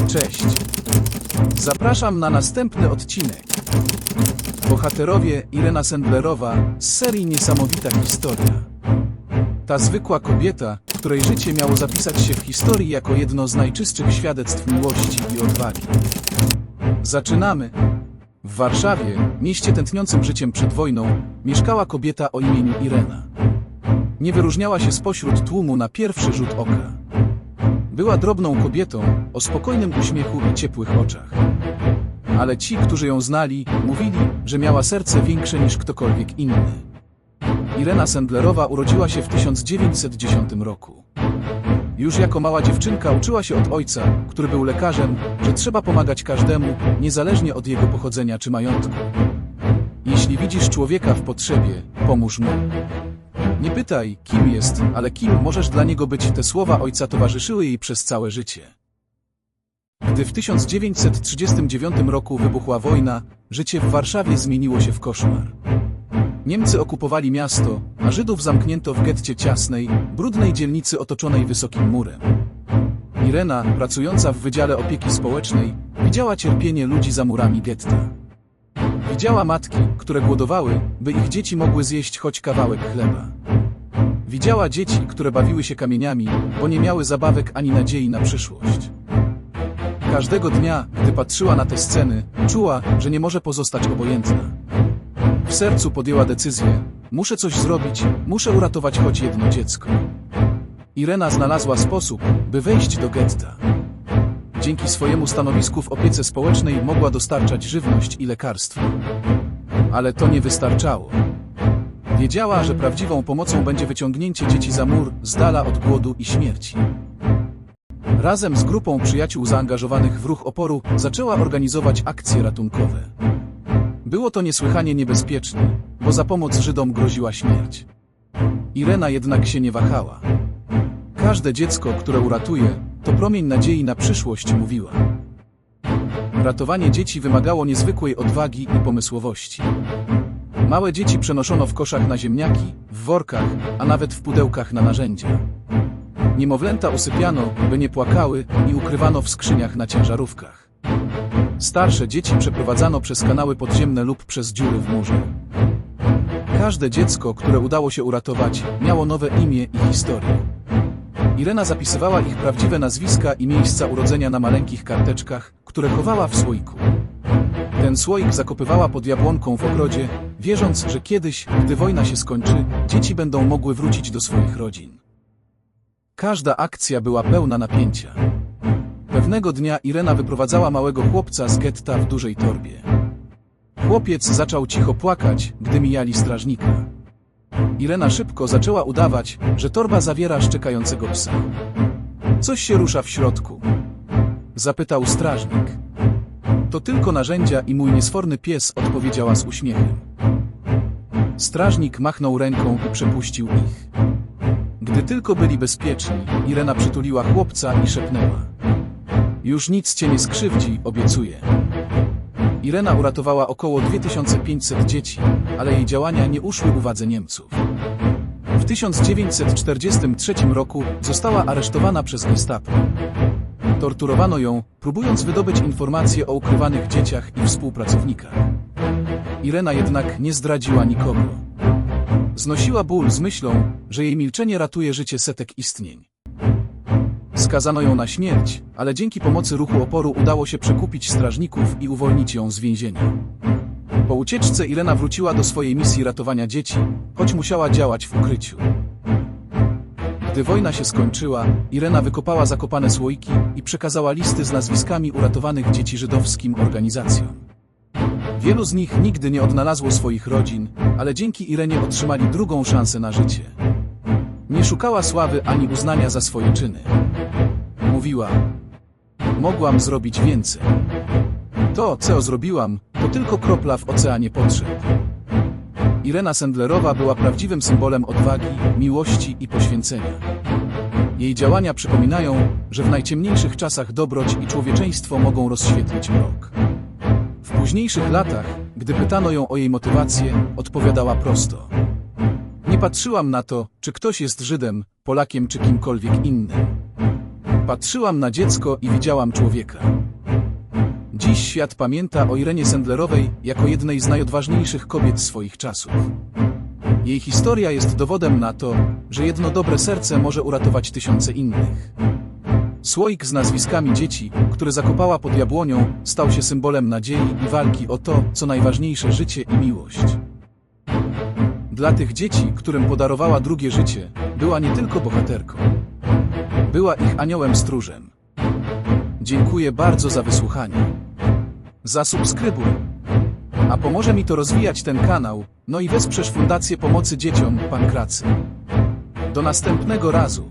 Cześć. Zapraszam na następny odcinek. Bohaterowie Irena Sendlerowa z serii Niesamowita historia. Ta zwykła kobieta, której życie miało zapisać się w historii jako jedno z najczystszych świadectw miłości i odwagi. Zaczynamy. W Warszawie, mieście tętniącym życiem przed wojną, mieszkała kobieta o imieniu Irena. Nie wyróżniała się spośród tłumu na pierwszy rzut oka. Była drobną kobietą, o spokojnym uśmiechu i ciepłych oczach. Ale ci, którzy ją znali, mówili, że miała serce większe niż ktokolwiek inny. Irena Sendlerowa urodziła się w 1910 roku. Już jako mała dziewczynka uczyła się od ojca, który był lekarzem, że trzeba pomagać każdemu, niezależnie od jego pochodzenia czy majątku. Jeśli widzisz człowieka w potrzebie, pomóż mu. Nie pytaj, kim jest, ale kim możesz dla niego być. Te słowa ojca towarzyszyły jej przez całe życie. Gdy w 1939 roku wybuchła wojna, życie w Warszawie zmieniło się w koszmar. Niemcy okupowali miasto, a Żydów zamknięto w getcie ciasnej, brudnej dzielnicy otoczonej wysokim murem. Irena, pracująca w Wydziale Opieki Społecznej, widziała cierpienie ludzi za murami getta. Widziała matki, które głodowały, by ich dzieci mogły zjeść choć kawałek chleba. Widziała dzieci, które bawiły się kamieniami, bo nie miały zabawek ani nadziei na przyszłość. Każdego dnia, gdy patrzyła na te sceny, czuła, że nie może pozostać obojętna. W sercu podjęła decyzję: muszę coś zrobić, muszę uratować choć jedno dziecko. Irena znalazła sposób, by wejść do getta. Dzięki swojemu stanowisku w opiece społecznej mogła dostarczać żywność i lekarstwa. Ale to nie wystarczało. Wiedziała, że prawdziwą pomocą będzie wyciągnięcie dzieci za mur, z dala od głodu i śmierci. Razem z grupą przyjaciół zaangażowanych w ruch oporu zaczęła organizować akcje ratunkowe. Było to niesłychanie niebezpieczne, bo za pomoc Żydom groziła śmierć. Irena jednak się nie wahała. Każde dziecko, które uratuje, to promień nadziei na przyszłość, mówiła. Ratowanie dzieci wymagało niezwykłej odwagi i pomysłowości. Małe dzieci przenoszono w koszach na ziemniaki, w workach, a nawet w pudełkach na narzędzia. Niemowlęta usypiano, by nie płakały, i ukrywano w skrzyniach na ciężarówkach. Starsze dzieci przeprowadzano przez kanały podziemne lub przez dziury w murze. Każde dziecko, które udało się uratować, miało nowe imię i historię. Irena zapisywała ich prawdziwe nazwiska i miejsca urodzenia na maleńkich karteczkach, które chowała w słoiku. Ten słoik zakopywała pod jabłonką w ogrodzie, wierząc, że kiedyś, gdy wojna się skończy, dzieci będą mogły wrócić do swoich rodzin. Każda akcja była pełna napięcia. Pewnego dnia Irena wyprowadzała małego chłopca z getta w dużej torbie. Chłopiec zaczął cicho płakać, gdy mijali strażnika. Irena szybko zaczęła udawać, że torba zawiera szczekającego psa. Coś się rusza w środku? Zapytał strażnik. To tylko narzędzia i mój niesforny pies, odpowiedziała z uśmiechem. Strażnik machnął ręką i przepuścił ich. Gdy tylko byli bezpieczni, Irena przytuliła chłopca i szepnęła: już nic cię nie skrzywdzi, obiecuję. Irena uratowała około 2500 dzieci, ale jej działania nie uszły uwadze Niemców. W 1943 roku została aresztowana przez Gestapo. Torturowano ją, próbując wydobyć informacje o ukrywanych dzieciach i współpracownikach. Irena jednak nie zdradziła nikogo. Znosiła ból z myślą, że jej milczenie ratuje życie setek istnień. Skazano ją na śmierć, ale dzięki pomocy ruchu oporu udało się przekupić strażników i uwolnić ją z więzienia. Po ucieczce Irena wróciła do swojej misji ratowania dzieci, choć musiała działać w ukryciu. Gdy wojna się skończyła, Irena wykopała zakopane słoiki i przekazała listy z nazwiskami uratowanych dzieci żydowskim organizacjom. Wielu z nich nigdy nie odnalazło swoich rodzin, ale dzięki Irenie otrzymali drugą szansę na życie. Nie szukała sławy ani uznania za swoje czyny. Mówiła: mogłam zrobić więcej. To, co zrobiłam, to tylko kropla w oceanie potrzeb. Irena Sendlerowa była prawdziwym symbolem odwagi, miłości i poświęcenia. Jej działania przypominają, że w najciemniejszych czasach dobroć i człowieczeństwo mogą rozświetlić mrok. W późniejszych latach, gdy pytano ją o jej motywację, odpowiadała prosto: nie patrzyłam na to, czy ktoś jest Żydem, Polakiem czy kimkolwiek innym. Patrzyłam na dziecko i widziałam człowieka. Dziś świat pamięta o Irenie Sendlerowej jako jednej z najodważniejszych kobiet swoich czasów. Jej historia jest dowodem na to, że jedno dobre serce może uratować tysiące innych. Słoik z nazwiskami dzieci, który zakopała pod jabłonią, stał się symbolem nadziei i walki o to, co najważniejsze, życie i miłość. Dla tych dzieci, którym podarowała drugie życie, była nie tylko bohaterką. Była ich aniołem stróżem. Dziękuję bardzo za wysłuchanie. Zasubskrybuj. A pomoże mi to rozwijać ten kanał, no i wesprzesz Fundację Pomocy Dzieciom Pankracy. Do następnego razu.